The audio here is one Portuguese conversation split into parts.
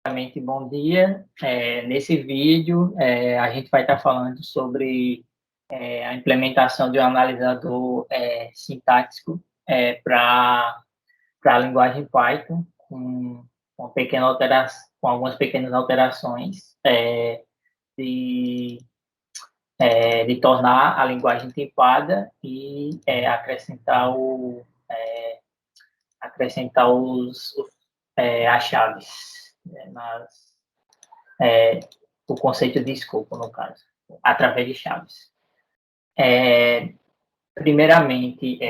Primeiramente, bom dia. Nesse vídeo, a gente vai estar falando sobre a implementação de um analisador sintático para a linguagem Python, com algumas pequenas alterações de, de tornar a linguagem tipada e acrescentar as chaves, é, o conceito de escopo, no caso, através de chaves. Primeiramente,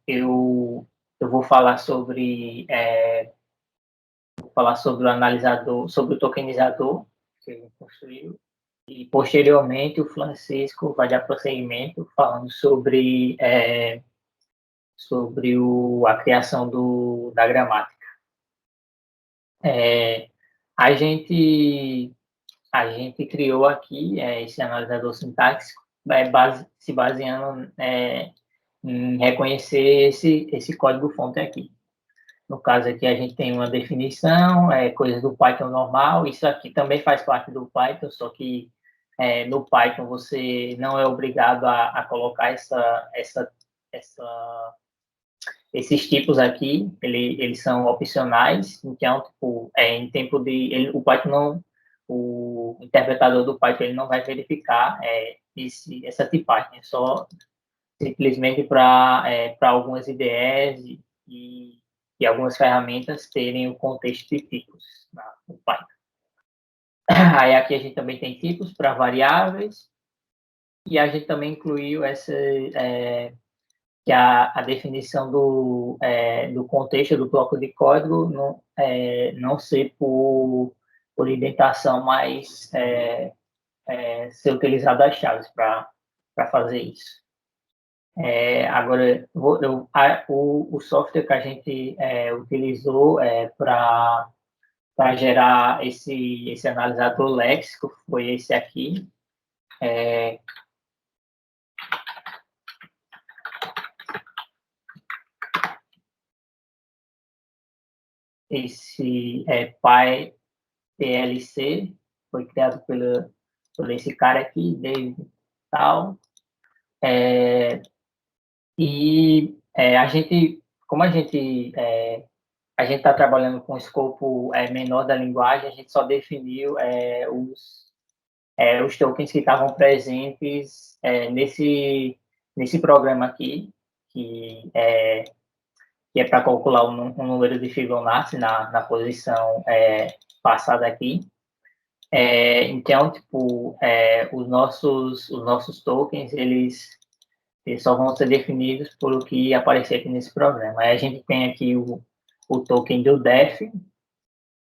eu vou falar sobre o analisador, sobre o tokenizador que ele construiu, e posteriormente o Francisco vai dar prosseguimento falando sobre a criação da gramática. A gente criou aqui esse analisador sintático se baseando em reconhecer esse código-fonte aqui. No caso aqui, a gente tem uma definição, coisas do Python normal. Isso aqui também faz parte do Python, só que no Python você não é obrigado a colocar esses tipos aqui. Eles são opcionais. Então, tipo, em tempo de... o Python não... O interpretador do Python ele não vai verificar essa tipagem. É só simplesmente para algumas IDEs e algumas ferramentas terem o contexto de tipos no Python. Aí aqui a gente também tem tipos para variáveis, e a gente também incluiu que a definição do contexto do bloco de código não ser por indentação, mas ser utilizado as chaves para fazer isso. Agora, o software que a gente utilizou para gerar esse analisador léxico foi esse aqui. Esse PyPLC foi criado por esse cara aqui, David Tal. Como a gente está trabalhando com um escopo menor da linguagem, a gente só definiu os tokens que estavam presentes nesse programa aqui, que é para calcular um número de Fibonacci na posição passada aqui. Então, tipo, os nossos tokens, eles só vão ser definidos por o que aparecer aqui nesse programa. Aí a gente tem aqui o token do def,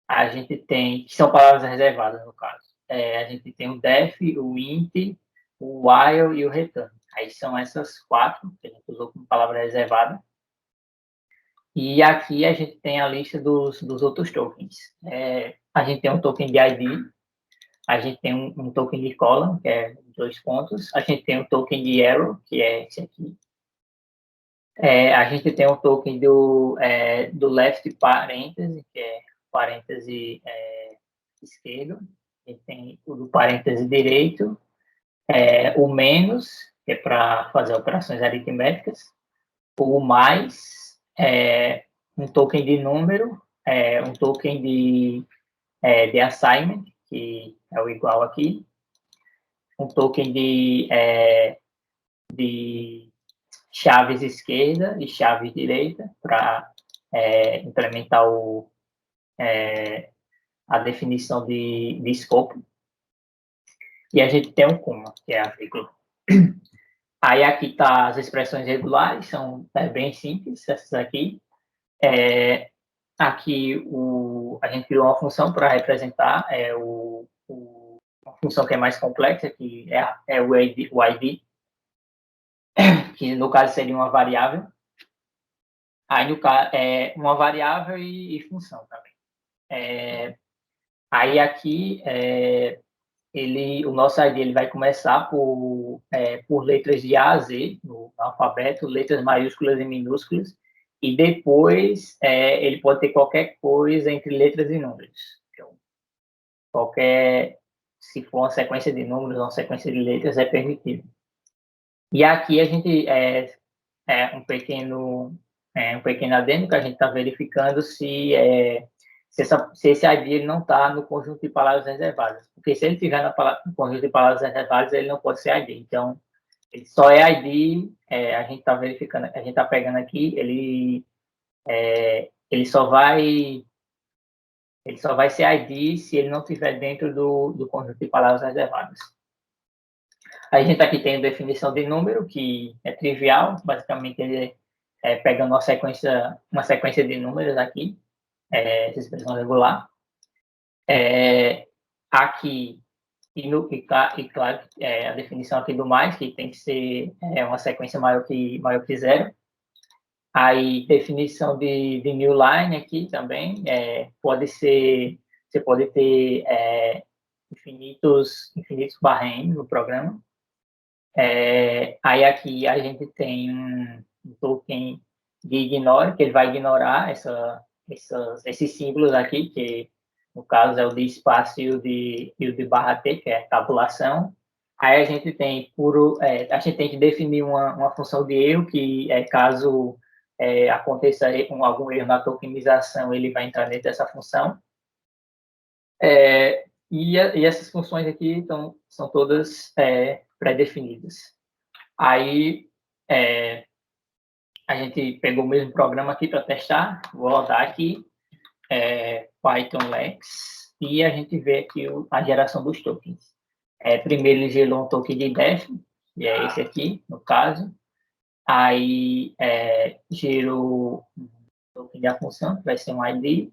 a gente tem, que são palavras reservadas, no caso. A gente tem o def, o int, o while e o return. Aí são essas quatro que a gente usou como palavra reservada. E aqui a gente tem a lista dos outros tokens. A gente tem um token de ID, a gente tem um token de column, que é 2 pontos, a gente tem um token de arrow, que é esse aqui. A gente tem um token do left parêntese, que é parêntese esquerdo. A gente tem o do parêntese direito, o menos, que é para fazer operações aritméticas, o mais, um token de número, um token de assignment, que é o igual aqui, um token de chaves esquerda e chaves direita para implementar a definição de escopo. E a gente tem um comma, que é a vírgula. Aí aqui está as expressões regulares, são bem simples, essas aqui. Aqui a gente criou uma função para representar uma função que é mais complexa, que é o ID, que no caso seria uma variável. Aí, no caso, uma variável e função também. Aí aqui, o nosso ID ele vai começar por letras de A a Z, no alfabeto, letras maiúsculas e minúsculas, e depois ele pode ter qualquer coisa entre letras e números. Então, se for uma sequência de números ou uma sequência de letras, é permitido. E aqui a gente um pequeno adendo que a gente está verificando se esse ID ele não está no conjunto de palavras reservadas. Porque se ele estiver no conjunto de palavras reservadas, ele não pode ser ID. Então, ele só é ID, a gente está verificando, a gente está pegando aqui, ele só vai ser ID se ele não estiver dentro do conjunto de palavras reservadas. A gente aqui tem a definição de número, que é trivial, basicamente ele pegando uma sequência de números aqui, essa expressão regular. Aqui, e claro, a definição aqui do mais, que tem que ser uma sequência maior que zero. Aí, definição de new line aqui também, você pode ter infinitos barra-n no programa. Aí aqui a gente tem um token de ignore, que ele vai ignorar esses símbolos aqui, que no caso é o de espaço e o de barra T, que é tabulação. Aí a gente tem a gente tem que definir uma função de erro, que caso aconteça algum erro na tokenização, ele vai entrar dentro dessa função. E essas funções aqui são todas pré-definidas. Aí, a gente pegou o mesmo programa aqui para testar. Vou rodar aqui, Python Lex, e a gente vê aqui a geração dos tokens. Primeiro ele gerou um token de def, e é esse aqui, no caso. Aí, gerou um token da função, que vai ser um ID.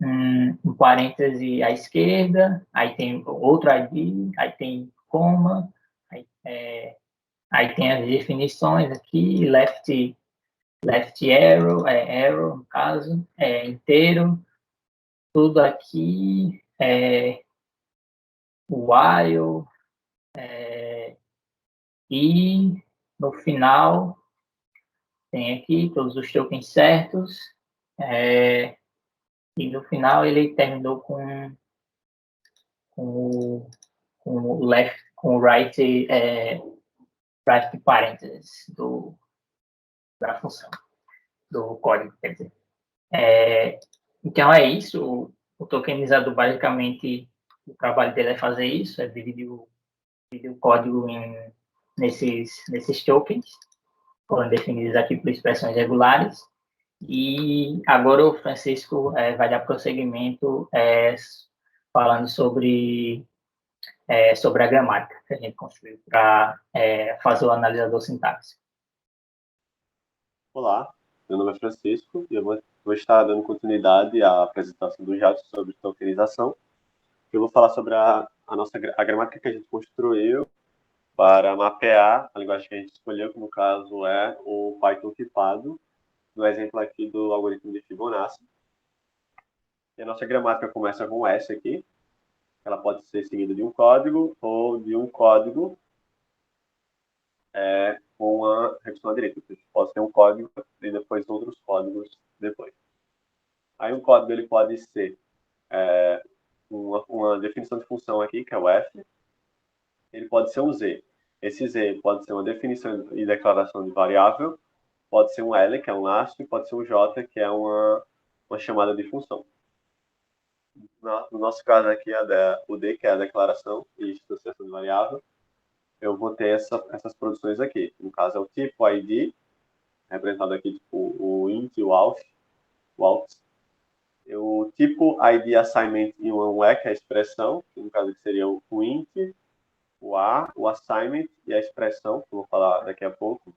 Um parêntese à esquerda, aí tem outro ID, aí tem coma, aí tem as definições aqui, left arrow, no caso, inteiro, tudo aqui, while, e no final tem aqui todos os tokens certos, e no final ele terminou com o left, com o right, right parênteses da função, do código, quer dizer. Então é isso, o tokenizador basicamente, o trabalho dele é fazer isso, é dividir o código nesses tokens, foram definidos aqui por expressões regulares, e agora o Francisco vai dar prosseguimento falando sobre a gramática que a gente construiu para fazer o analisador sintático. Olá, meu nome é Francisco e eu vou estar dando continuidade à apresentação do Jadson sobre tokenização. Eu vou falar sobre a gramática que a gente construiu para mapear a linguagem que a gente escolheu, que no caso é o Python tipado, no exemplo aqui do algoritmo de Fibonacci. E a nossa gramática começa com S aqui. Ela pode ser seguida de um código ou de um código com uma redução à direita. Pode ter um código e depois outros códigos depois. Aí um código ele pode ser uma definição de função aqui, que é o F. Ele pode ser um Z. Esse Z pode ser uma definição e declaração de variável. Pode ser um L, que é um laço, e pode ser um J, que é uma chamada de função. No nosso caso aqui, o D, que é a declaração e instanciação de variável, eu vou ter essas produções aqui. No caso, é o tipo ID, representado aqui tipo o int e o alt. O tipo ID assignment e um E, que é a expressão, que no caso seria o int, o A, o assignment e a expressão, que eu vou falar daqui a pouco.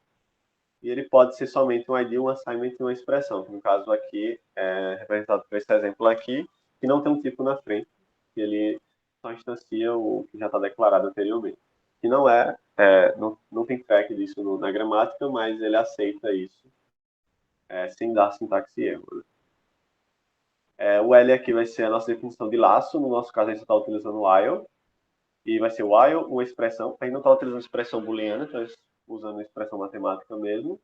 E ele pode ser somente um ID, um assignment e uma expressão, que no caso aqui é representado por esse exemplo aqui, que não tem um tipo na frente, que ele só instancia o que já está declarado anteriormente. Que não tem track disso na gramática, mas ele aceita isso sem dar sintaxe erro. Né? O L aqui vai ser a nossa definição de laço, no nosso caso a gente está utilizando o while, e vai ser while, uma expressão, a gente não está utilizando expressão booleana, então usando expressão matemática mesmo,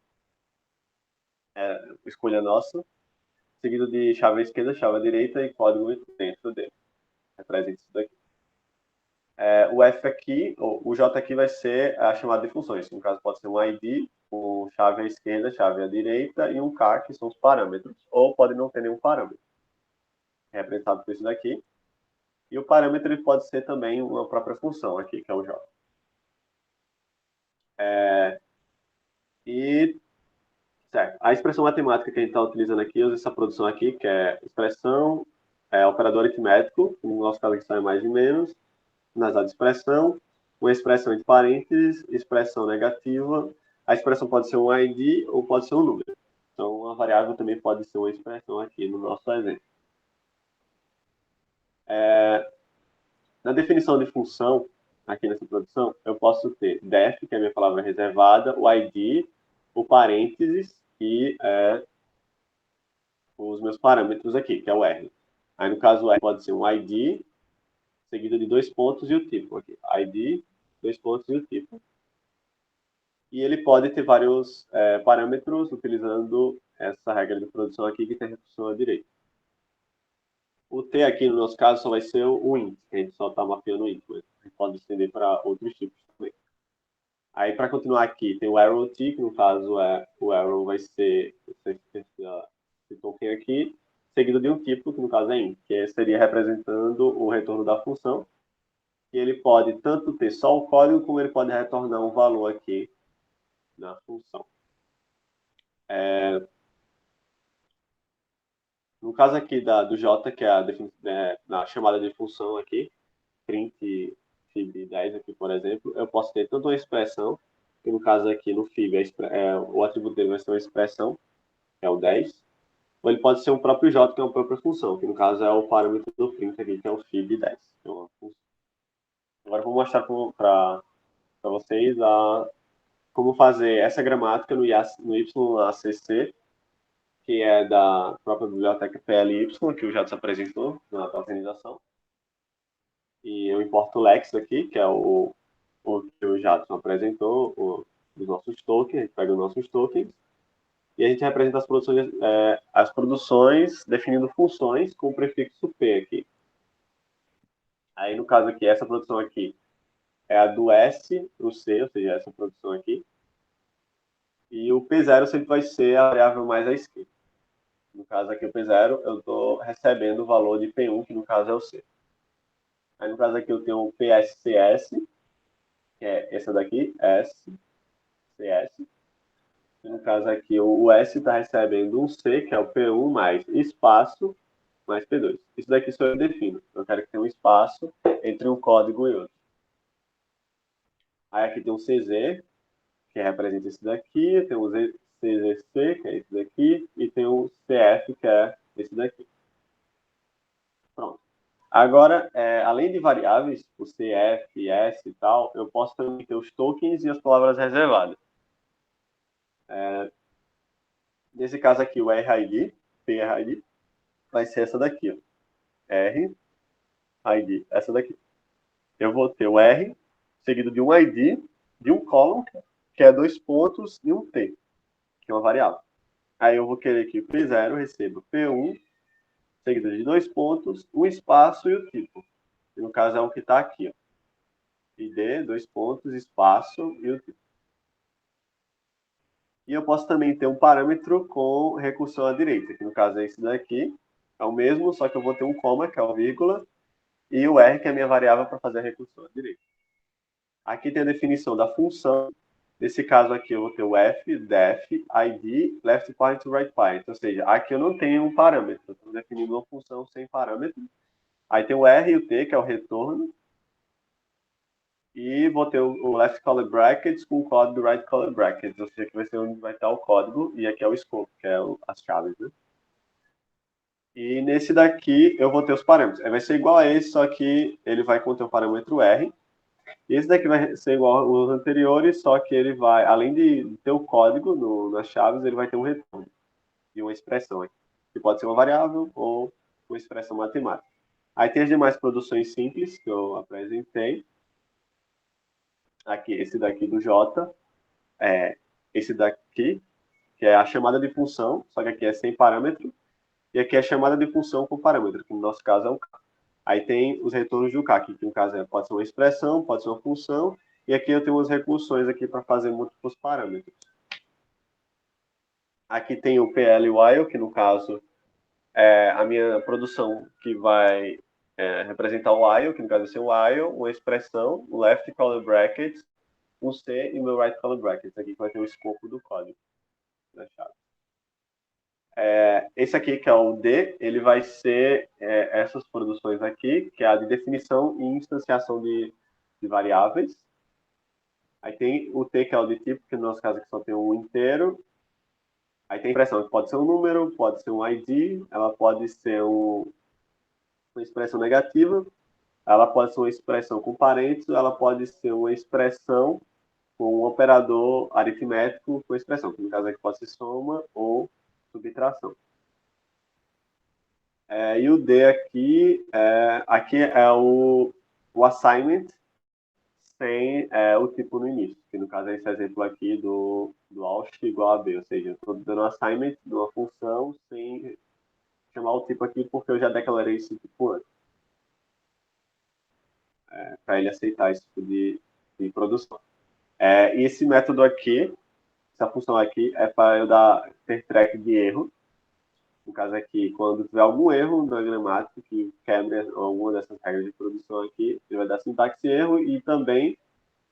escolha nossa. seguido de chave à esquerda, chave à direita e código dentro dele. Representa isso daqui. O F aqui, o J aqui vai ser a chamada de funções. No caso, pode ser um ID, com chave à esquerda, chave à direita e um K, que são os parâmetros. Ou pode não ter nenhum parâmetro. Representado por isso daqui. E o parâmetro ele pode ser também uma própria função aqui, que é o J. Certo. A expressão matemática que a gente está utilizando aqui, usa essa produção aqui, que é expressão, operador aritmético, no nosso caso aqui sai mais e menos, nas áreas de expressão, uma expressão entre parênteses, expressão negativa. A expressão pode ser um ID ou pode ser um número. Então, uma variável também pode ser uma expressão aqui no nosso exemplo. Na definição de função, aqui nessa produção, eu posso ter def, que é a minha palavra reservada, o ID, o parênteses e os meus parâmetros aqui, que é o R. Aí, no caso, o R pode ser um ID, seguido de 2 pontos e o tipo aqui. ID, 2 pontos e o tipo. E ele pode ter vários parâmetros utilizando essa regra de produção aqui, que tem recursão à direita. O T aqui, no nosso caso, só vai ser o int, que a gente só está mapeando o int, mas a gente pode estender para outros tipos também. Aí, para continuar aqui, tem o arrow T, que no caso o arrow vai ser esse token aqui, seguido de um tipo, que no caso é int, que seria representando o retorno da função. E ele pode tanto ter só o código, como ele pode retornar um valor aqui na função. No caso aqui do J, que é na chamada de função aqui, print fib10 aqui, por exemplo, eu posso ter tanto uma expressão, que no caso aqui no fib, o atributo dele vai ser uma expressão, que é o 10, ou ele pode ser um próprio J, que é uma própria função, que no caso é o parâmetro do print aqui, que é o fib10. Então, agora eu vou mostrar para vocês como fazer essa gramática no YACC, que é da própria biblioteca PLY, que o Jadson apresentou na organização. E eu importo o Lex aqui, que é o que o Jadson apresentou, os nossos tokens, a gente pega os nossos tokens, e a gente representa as produções definindo funções com o prefixo P aqui. Aí, no caso aqui, essa produção aqui é a do S para o C, ou seja, essa produção aqui. E o P0 sempre vai ser a variável mais à esquerda. No caso aqui, o P0, eu estou recebendo o valor de P1, que no caso é o C. Aí, no caso aqui, eu tenho o PSCS, que é essa daqui, SCS. E no caso aqui, o S está recebendo um C, que é o P1 mais espaço mais P2. Isso daqui só eu defino. Eu quero que tenha um espaço entre um código e outro. Aí aqui tem um CZ, que representa esse daqui, tem um CZC, que é esse daqui, e tem um CF, que é esse daqui. Pronto. Agora, além de variáveis, o CF, S e tal, eu posso também ter os tokens e as palavras reservadas. Nesse caso aqui, o RID, PRID, vai ser essa daqui, ó. RID, essa daqui. Eu vou ter o R, seguido de um ID, de um column, que é 2 pontos, e um T, que é uma variável. Aí eu vou querer que o P0 receba P1, seguido de 2 pontos, um espaço e o tipo. E no caso é o que está aqui, ó. ID, 2 pontos, espaço e o tipo. E eu posso também ter um parâmetro com recursão à direita, que no caso é esse daqui. É o mesmo, só que eu vou ter um coma, que é o vírgula, e o R, que é a minha variável para fazer a recursão à direita. Aqui tem a definição da função. Nesse caso aqui, eu vou ter o F, def, id, left point to right point. Ou seja, aqui eu não tenho um parâmetro. Eu estou definindo uma função sem parâmetro. Aí tem o R e o T, que é o retorno. E vou ter o left color brackets com o código right color brackets. Ou seja, que vai ser onde vai estar o código. E aqui é o scope, que é as chaves, né? E nesse daqui, eu vou ter os parâmetros. Vai ser igual a esse, só que ele vai conter o parâmetro R. E esse daqui vai ser igual aos anteriores, só que ele vai, além de ter o código nas chaves, ele vai ter um retorno e uma expressão aqui, que pode ser uma variável ou uma expressão matemática. Aí tem as demais produções simples que eu apresentei. Aqui, esse daqui do J, esse daqui, que é a chamada de função, só que aqui é sem parâmetro. e aqui é a chamada de função com parâmetro, que no nosso caso é o K. Aí tem os retornos do K, que no caso pode ser uma expressão, pode ser uma função, e aqui eu tenho umas recursões aqui para fazer múltiplos parâmetros. Aqui tem o PL while, que no caso é a minha produção que vai representar o while, que no caso vai ser o while, uma expressão, o left color brackets, um C e o meu right color brackets. Aqui que vai ter o escopo do código da chave. Esse aqui, que é o D, ele vai ser essas produções aqui, que é a de definição e instanciação de variáveis. Aí tem o T, que é o de tipo, que no nosso caso aqui só tem um inteiro. Aí tem expressão, que pode ser um número, pode ser um ID, ela pode ser uma expressão negativa, ela pode ser uma expressão com parênteses, ela pode ser uma expressão com um operador aritmético com expressão, que no caso aqui pode ser soma ou subtração. E o D aqui é o assignment sem o tipo no início, que no caso é esse exemplo aqui do Ausf igual a B, ou seja, eu estou dando um assignment de uma função sem chamar o tipo aqui porque eu já declarei esse tipo antes, para ele aceitar esse tipo de produção. E esse método aqui, essa função aqui, é para eu ter track de erro. No caso aqui, quando tiver algum erro na gramática que quebre alguma dessas regras de produção aqui, ele vai dar sintaxe erro e também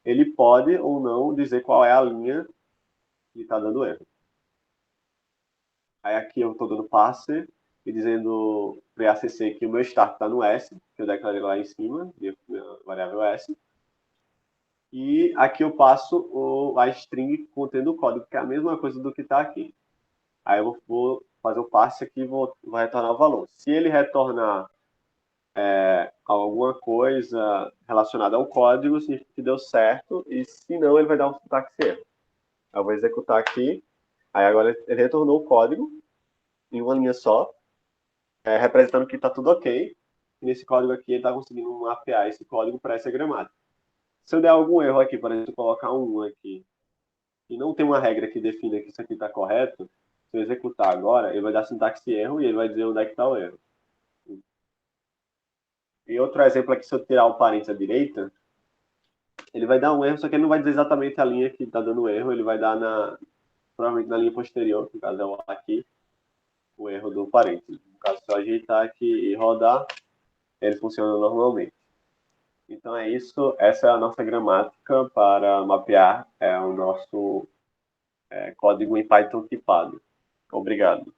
ele pode ou não dizer qual é a linha que está dando erro. Aí aqui eu estou dando passe e dizendo para ACC que o meu start está no S, que eu declarei lá em cima, a variável S. E aqui eu passo a string contendo o código, que é a mesma coisa do que está aqui. Aí eu vou fazer o passe aqui e vou retornar o valor. Se ele retornar alguma coisa relacionada ao código, significa que deu certo, e se não, ele vai dar um sintaxe erro. Eu vou executar aqui, aí agora ele retornou o código em uma linha só, representando que está tudo ok, e nesse código aqui ele está conseguindo mapear esse código para essa gramática. Se eu der algum erro aqui, por exemplo, colocar um aqui, e não tem uma regra que defina que isso aqui está correto, se eu executar agora, ele vai dar sintaxe erro e ele vai dizer onde é que está o erro. E outro exemplo aqui, se eu tirar o parênteses à direita, ele vai dar um erro, só que ele não vai dizer exatamente a linha que está dando erro, ele vai dar provavelmente na linha posterior, que no caso é o aqui, o erro do parênteses. No caso, se eu ajeitar aqui e rodar, ele funciona normalmente. Então é isso, essa é a nossa gramática para mapear o nosso código em Python tipado. Obrigado.